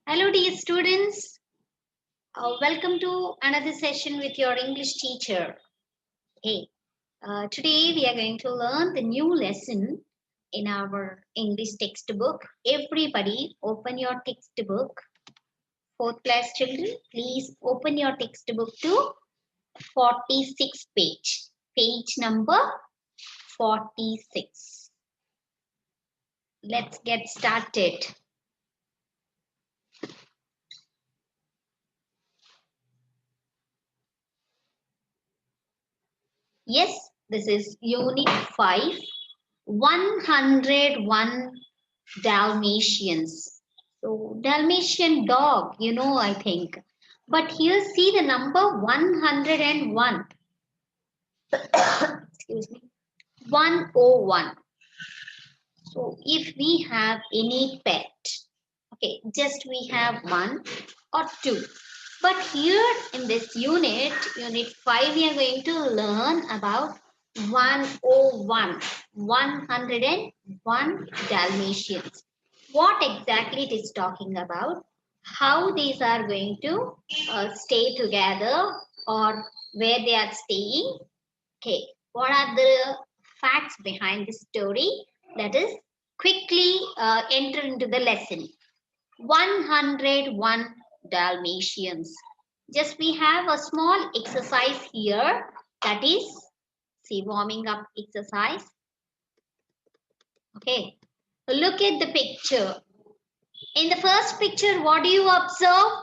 Hello, dear students. Welcome to another session with your English teacher. Hey, today we are going to learn the new lesson in our English textbook. Everybody, open your textbook. Fourth class children, please open your textbook to 46 page. Page number 46. Let's get started. Yes, this is Unit 5. 101 Dalmatians. So, Dalmatian dog, I think. But here, see the number 101. Excuse me. 101. So, if we have any pet, okay, just we have one or two. But here in this unit 5, we are going to learn about 101, 101 Dalmatians. What exactly it is talking about, how these are going to stay together or where they are staying. Okay, what are the facts behind the story? Let us quickly enter into the lesson. 101 Dalmatians. Just we have a small exercise here, that is, see, warming up exercise. Okay, look at the picture. In the first picture, what do you observe?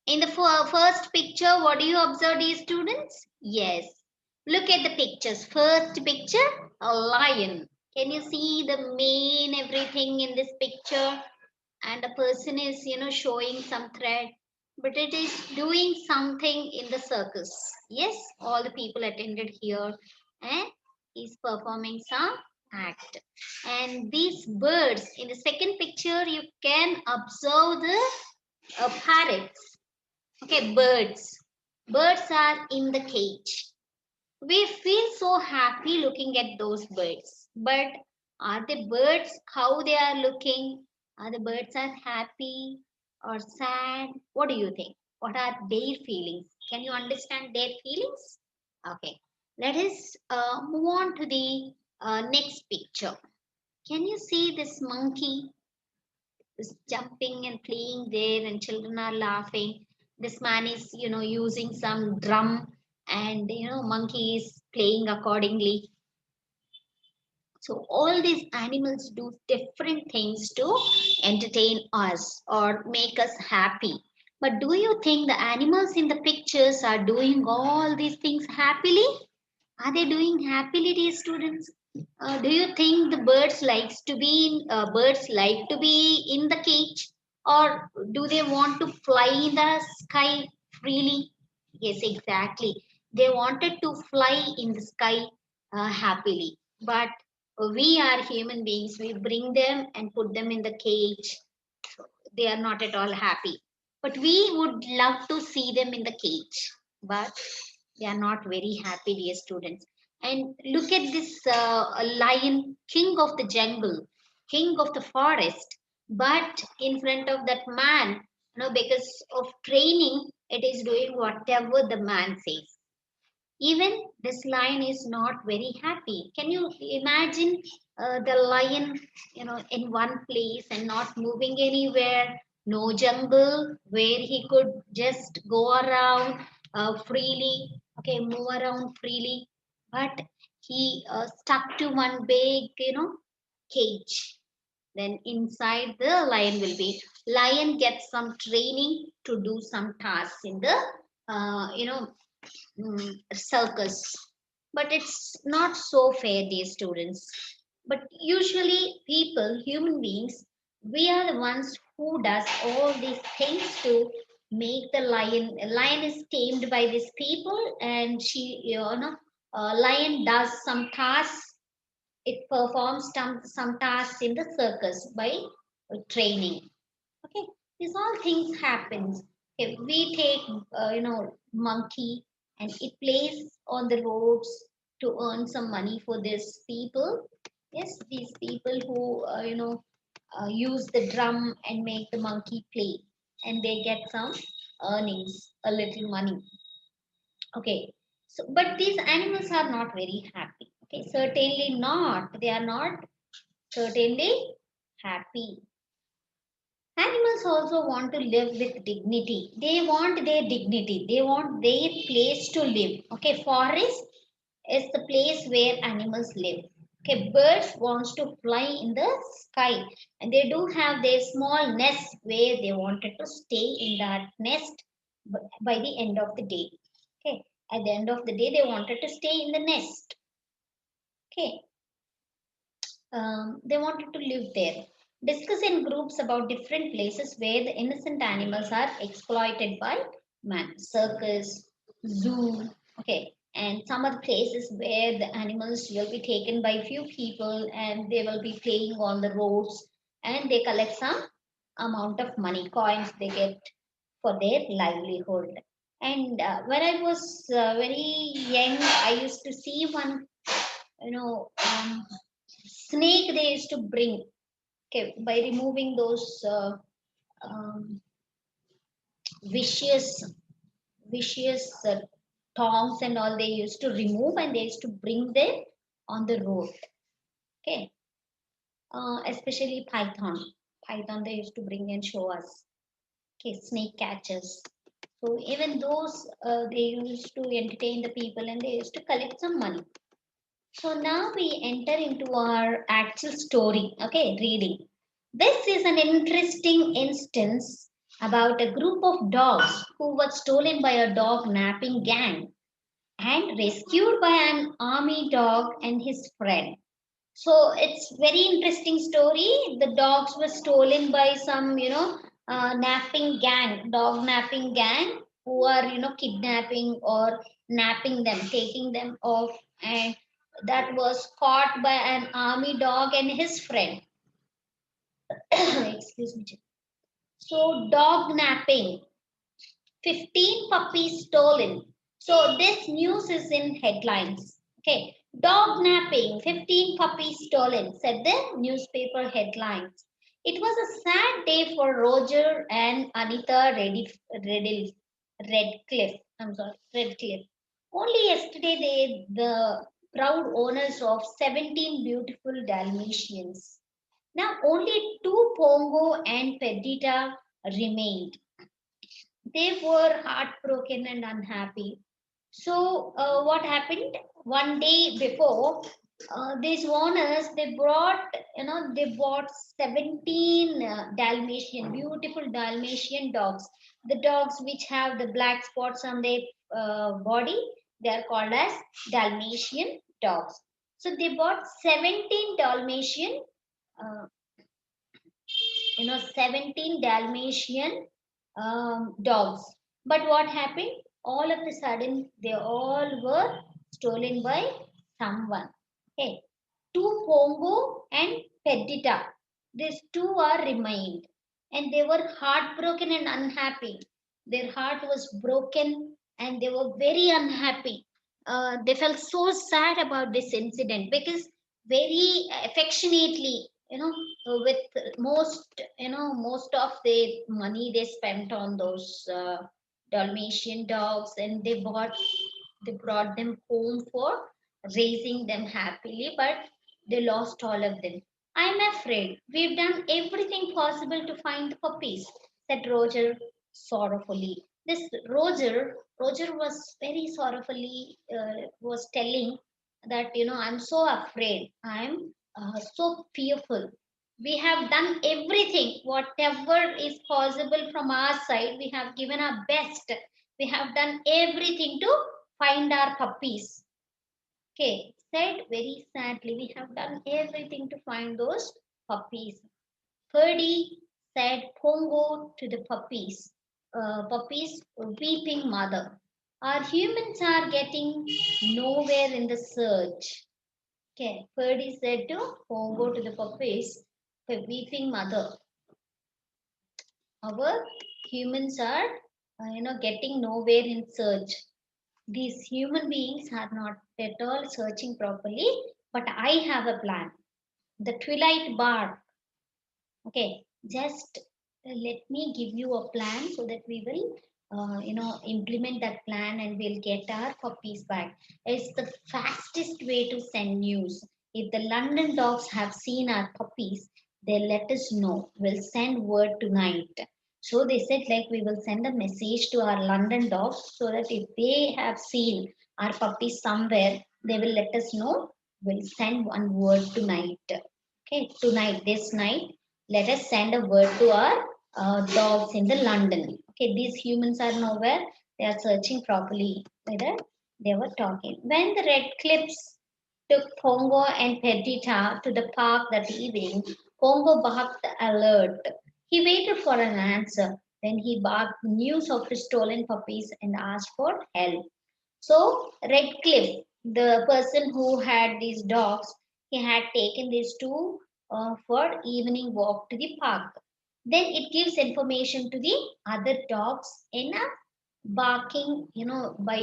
In the first picture, what do you observe, dear students? Yes, look at the pictures. First picture, a lion. Can you see the mane, everything in this picture? And a person is showing some thread, but it is doing something in the circus. Yes, all the people attended here and he's performing some act. And these birds in the second picture, you can observe the parrots. Okay, birds are in the cage. We feel so happy looking at those birds, but are the birds how they are looking? Are the birds are happy or sad? What do you think? What are their feelings? Can you understand their feelings? Okay, let us move on to the next picture. Can you see this monkey is jumping and playing there, and children are laughing? This man is using some drum, and monkey is playing accordingly. So all these animals do different things to entertain us or make us happy. But do you think the animals in the pictures are doing all these things happily? Are they doing happily, dear students? Do you think the birds like to be in the cage, or do they want to fly in the sky freely? Yes, exactly. They wanted to fly in the sky happily, but we are human beings. We bring them and put them in the cage. They are not at all happy. But we would love to see them in the cage, but they are not very happy, dear students. And look at this lion, king of the jungle, king of the forest. But in front of that man, because of training, it is doing whatever the man says. Even this lion is not very happy. Can you imagine the lion, in one place and not moving anywhere? No jungle where he could just go around freely, okay, move around freely. But he stuck to one big, cage. Then inside the lion will be, lion gets some training to do some tasks in the circus. But it's not so fair, dear students. But usually people, human beings, we are the ones who does all these things to make the lion. A lion is tamed by these people, and lion does some tasks. It performs some tasks in the circus by training. Okay, these all things happens. If we take monkey, and it plays on the roads to earn some money for these people. Yes, these people who use the drum and make the monkey play, and they get some earnings, a little money. Okay, so but these animals are not very happy. Okay, certainly not. They are not certainly happy. Animals also want to live with dignity. They want their dignity. They want their place to live. Okay, forest is the place where animals live. Okay, birds wants to fly in the sky, and they do have their small nest where they wanted to stay in that nest by the end of the day. Okay, at the end of the day, they wanted to stay in the nest. Okay, they wanted to live there. Discuss in groups about different places where the innocent animals are exploited by man. Circus, zoo, okay, and some other places where the animals will be taken by few people and they will be playing on the roads, and they collect some amount of money, coins they get for their livelihood. And when I was very young, I used to see one, snake they used to bring, okay, by removing those um, vicious vicious tongs and all, they used to remove and they used to bring them on the road. Okay, especially python they used to bring and show us. Okay, snake catchers. So even those they used to entertain the people and they used to collect some money. So now we enter into our actual story, okay, reading. This is an interesting instance about a group of dogs who were stolen by a dog napping gang and rescued by an army dog and his friend. So it's very interesting story. The dogs were stolen by some, napping gang, dog napping gang, who are, kidnapping or napping them, taking them off, and that was caught by an army dog and his friend. Excuse me. So dog napping. 15 puppies stolen. So this news is in headlines. Okay. Dog napping, 15 puppies stolen, said the newspaper headlines. It was a sad day for Roger and Anita Redcliffe. I'm sorry, Redcliffe. Only yesterday, the proud owners of 17 beautiful Dalmatians. Now only two Pongo and Perdita remained. They were heartbroken and unhappy. So what happened one day before, these owners they bought 17 Dalmatian, beautiful Dalmatian dogs. The dogs which have the black spots on their body, they are called as Dalmatian dogs. So they bought 17 Dalmatian, uh, 17 Dalmatian dogs. But what happened? All of a sudden, they all were stolen by someone. Okay. Two Pongo and Perdita. These two are remained. And they were heartbroken and unhappy. Their heart was broken and they were very unhappy. They felt so sad about this incident because very affectionately, with most of the money they spent on those Dalmatian dogs, and they brought them home for raising them happily, but they lost all of them. I'm afraid we've done everything possible to find the puppies, said Roger sorrowfully. This Roger was very sorrowfully was telling that, I'm so afraid, I'm so fearful. We have done everything, whatever is possible from our side. We have given our best. We have done everything to find our puppies. Okay, said very sadly, we have done everything to find those puppies. Ferdy said Pongo to the puppies weeping mother. Our humans are getting nowhere in the search. Okay, Ferdy said to Pongo to the puppies, the weeping mother. Our humans are, getting nowhere in search. These human beings are not at all searching properly, but I have a plan. The twilight bar. Okay, just let me give you a plan so that we will, implement that plan and we'll get our puppies back. It's the fastest way to send news. If the London dogs have seen our puppies, they'll let us know. We'll send word tonight. So they said, like, we will send a message to our London dogs so that if they have seen our puppies somewhere, they will let us know. We'll send one word tonight. Okay, tonight, this night, let us send a word to our dogs in the London. Okay, these humans are nowhere. They are searching properly whether they were talking. When the red clips took Pongo and Perdita to the park that evening, Pongo barked alert. He waited for an answer. Then he barked news of his stolen puppies and asked for help. So Redcliffe, the person who had these dogs, he had taken these two for evening walk to the park. Then it gives information to the other dogs in a barking, by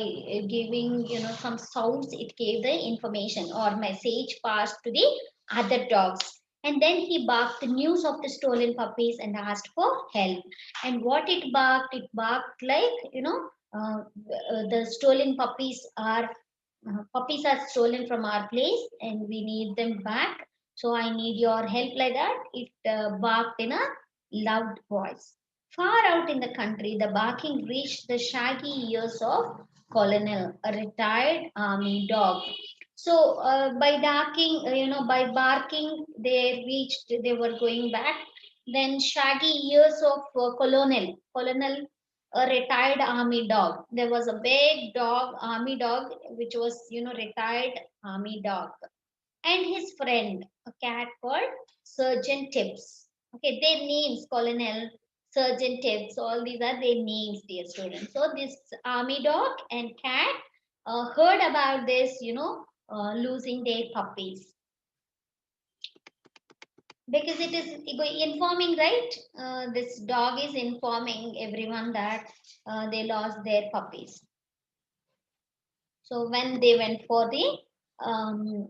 giving, some sounds. It gave the information or message passed to the other dogs. And then he barked the news of the stolen puppies and asked for help. And what it barked like, the stolen puppies are stolen from our place and we need them back. So I need your help, like that. It barked in a loud voice. Far out in the country, the barking reached the shaggy ears of Colonel, a retired army dog. So by barking, they were going back. Then shaggy ears of Colonel, a retired army dog. There was a big dog, army dog, which was, retired army dog. And his friend, a cat called Sergeant Tips. Okay, their names, Colonel, Sergeant Tips, all these are their names, dear students. So this army dog and cat heard about this, losing their puppies. Because it is informing, right? This dog is informing everyone that they lost their puppies. So when they went for the um,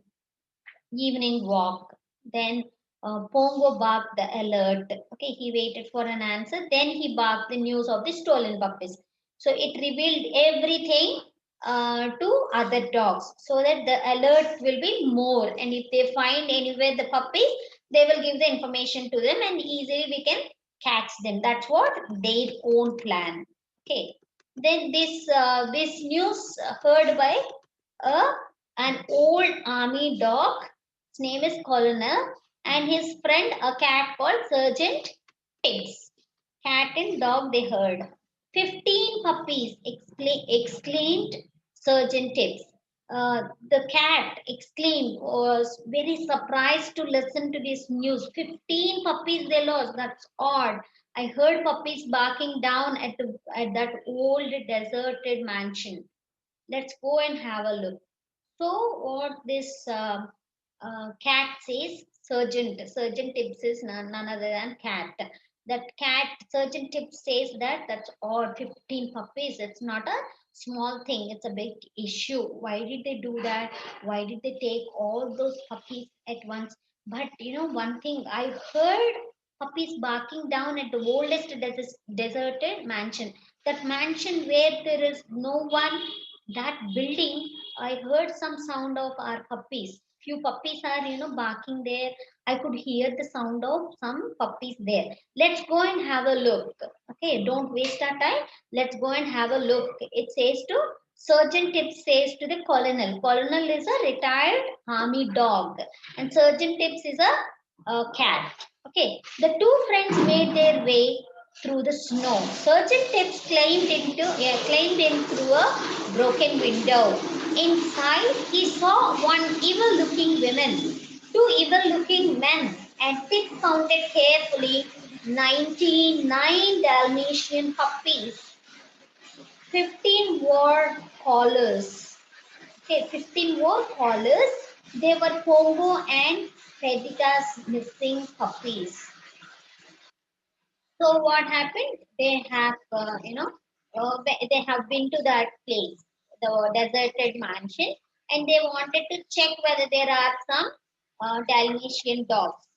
evening walk, then Pongo barked the alert. Okay, he waited for an answer. Then he barked the news of the stolen puppies. So it revealed everything to other dogs so that the alert will be more. And if they find anywhere the puppies, they will give the information to them and easily we can catch them. That's what their own plan. Okay. Then this news heard by a an old army dog. His name is Colonel, and his friend, a cat called Sergeant Pigs. Cat and dog they heard. 15 puppies, exclaimed Sergeant Tips. The cat exclaimed, was very surprised to listen to this news. 15 puppies they lost. That's odd. I heard puppies barking down at that old deserted mansion. Let's go and have a look. So what this cat says, Surgeon Tips is none other than cat. That cat, Surgeon Tips says that that's all 15 puppies. It's not a small thing. It's a big issue. Why did they do that? Why did they take all those puppies at once? But one thing I heard puppies barking down at the oldest deserted mansion. That mansion where there is no one, that building, I heard some sound of our puppies. Few puppies are, barking there. I could hear the sound of some puppies there. Let's go and have a look. Okay, don't waste our time. Let's go and have a look. It says to Sergeant Tips says to the colonel. Colonel is a retired army dog, and Sergeant Tips is a cat. Okay, the two friends made their way through the snow. Sergeant Tips climbed in through a broken window. Inside, he saw one evil-looking woman, two evil-looking men, and Tips counted carefully 99 Dalmatian puppies. 15 wore collars. Okay, 15 wore collars. They were Pongo and Perdita's missing puppies. So what happened? They have, they have been to that place, the deserted mansion, and they wanted to check whether there are some Dalmatian dogs.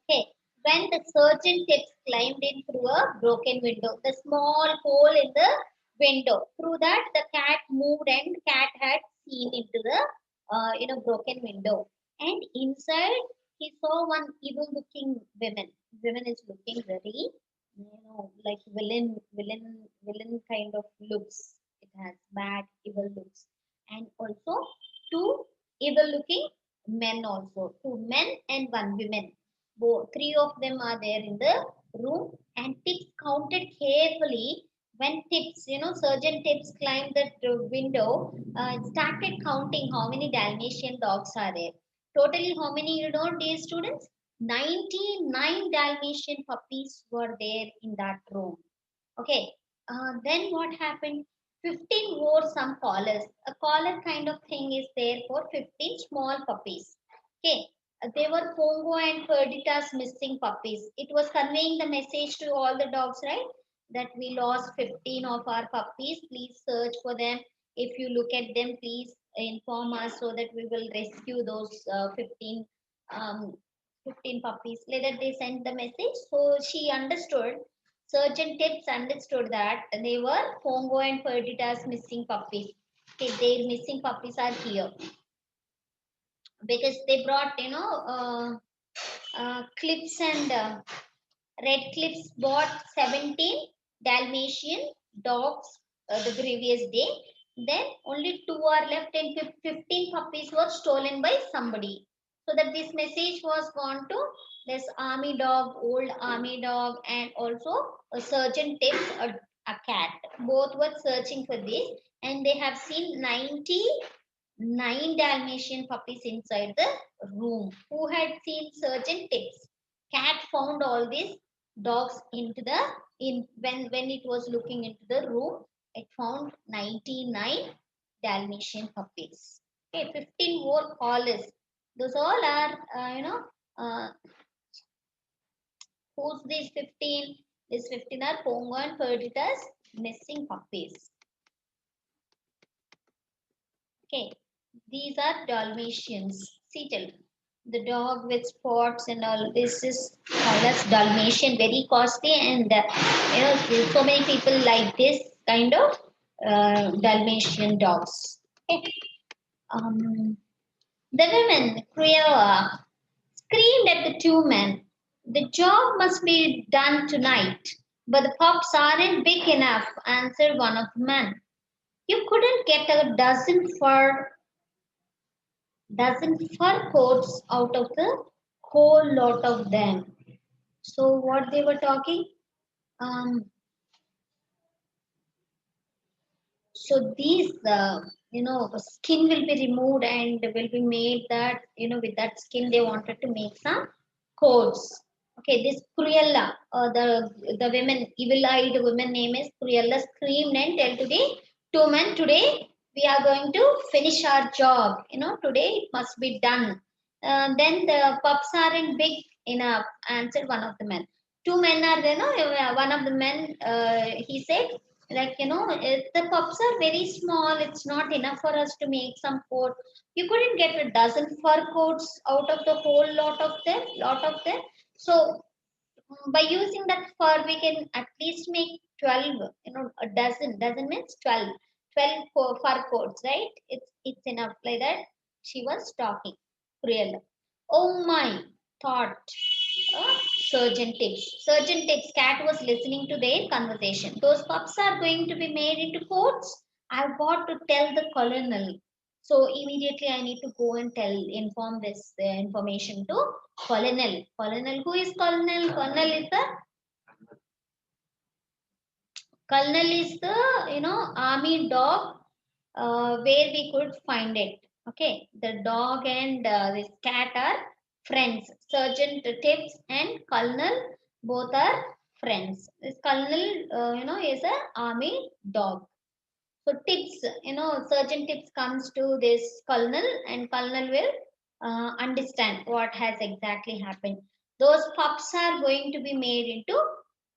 Okay. when the sergeant tips climbed in through a broken window, the small hole in the window. Through that, the cat moved, and cat had seen into the broken window. And inside, he saw one evil-looking woman. Woman is looking very, like villain kind of looks. It has bad, evil looks, and also two evil-looking men also. Two men and one woman. Both, three of them are there in the room, and Tips counted carefully. When Tips, Surgeon Tips climbed the window, started counting how many Dalmatian dogs are there. Totally, how many, dear students? 99 Dalmatian puppies were there in that room. Okay. Then what happened? 15 wore some collars. A collar kind of thing is there for 15 small puppies. Okay. They were Pongo and Perdita's missing puppies. It was conveying the message to all the dogs, right? That we lost 15 of our puppies. Please search for them. If you look at them, please inform us so that we will rescue those um, 15 puppies. Later, they sent the message. So she understood. Surgeon Tips understood that they were Pongo and Perdita's missing puppies. Okay, their missing puppies are here because they brought, clips and Red Cliffs bought 17 Dalmatian dogs the previous day. Then only two are left, and 15 puppies were stolen by somebody. So that this message was gone to this army dog, old army dog, and also a surgeon tips a cat. Both were searching for this, and they have seen 99 Dalmatian puppies inside the room. Who had seen surgeon tips? Cat found all these dogs into the in when it was looking into the room. It found 99 Dalmatian puppies. Okay, 15 more collars. Those all are uh, who's these 15? These 15 are Pongo and Perdita's missing puppies. Okay, these are Dalmatians. See, children, the dog with spots and all this is called as Dalmatian, very costly, and so many people like this kind of Dalmatian dogs. Okay. Um, the women, Cruella, screamed at the two men. The job must be done tonight, but the pups aren't big enough, answered one of the men. You couldn't get a dozen fur coats out of the whole lot of them. So what they were talking? Um, so these, skin will be removed and will be made that, with that skin they wanted to make some coats. Okay, this Cruella, the women, evil-eyed woman name is Cruella, screamed and tell to the two men, today we are going to finish our job. Today it must be done. Then the pups aren't big enough, answered one of the men. Two men are there, no? One of the men, he said, like, the pups are very small. It's not enough for us to make some coat. You couldn't get a dozen fur coats out of the whole lot of them. So by using that fur, we can at least make 12, a dozen means 12, 12 fur coats, right? It's enough like that. She was talking, Cruella. Oh my, thought Surgeon Tips. Surgeon Tips cat was listening to their conversation. Those pups are going to be made into coats. I've got to tell the colonel. So immediately I need to go and inform this information to colonel. Colonel, who is colonel? Colonel is the army dog where we could find it. Okay, the dog and this cat are friends. Sergeant Tips and Colonel both are friends. This Colonel, is a army dog. So Tips, Sergeant Tips comes to this Colonel, and Colonel will understand what has exactly happened. Those pups are going to be made into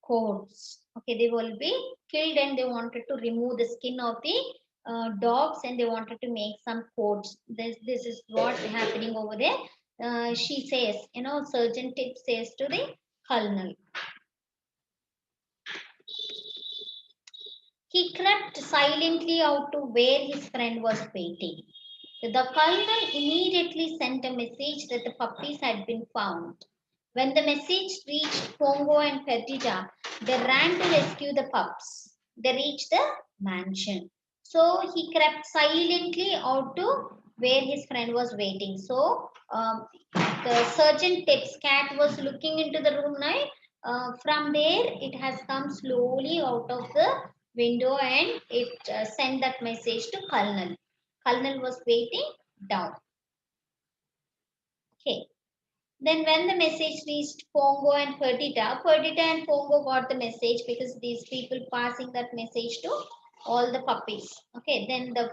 coats. Okay, they will be killed, and they wanted to remove the skin of the dogs, and they wanted to make some coats. This is what happening over there. She says, Surgeon Tip says to the Colonel. He crept silently out to where his friend was waiting. The colonel immediately sent a message that the puppies had been found. When the message reached Pongo and Perdita, they ran to rescue the pups. They reached the mansion. So he crept silently out to where his friend was waiting. So the Sergeant Tips cat was looking into the room now. From there, it has come slowly out of the window and it sent that message to Colonel. Colonel was waiting down. Okay. Then when the message reached Pongo and Perdita, Perdita and Pongo got the message because these people passing that message to all the puppies. Okay. Then the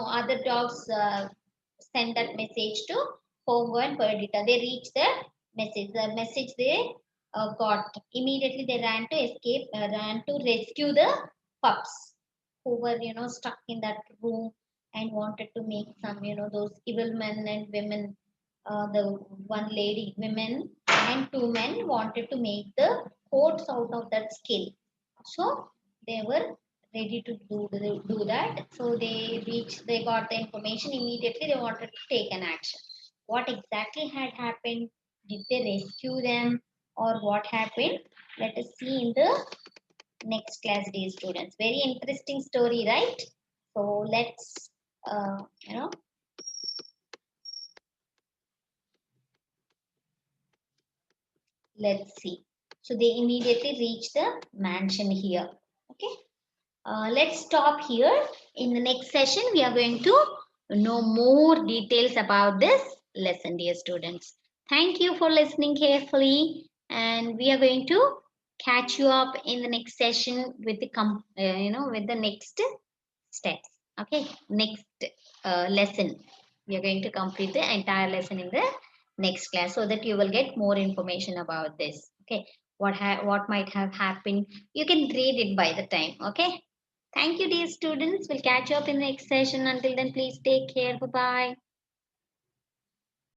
other dogs send that message to Pongo and Perdita. They reached the message. The message they got immediately. They ran to escape, ran to rescue the pups who were stuck in that room and wanted to make some those evil men and women. The one lady, women and two men wanted to make the coats out of that skin. So they were ready to do that. So they got the information immediately. They wanted to take an action. What exactly had happened? Did they rescue them or what happened? Let us see in the next class, dear students. Very interesting story, right? So let's uh, you know let's see. So they immediately reach the mansion here. Okay. Let's stop here. In the next session, we are going to know more details about this lesson, dear students. Thank you for listening carefully, and we are going to catch you up in the next session with the with the next steps. Okay, next lesson. We are going to complete the entire lesson in the next class so that you will get more information about this. Okay, what might have happened. You can read it by the time. Okay. Thank you, dear students. We'll catch you up in the next session. Until then, please take care. Bye bye.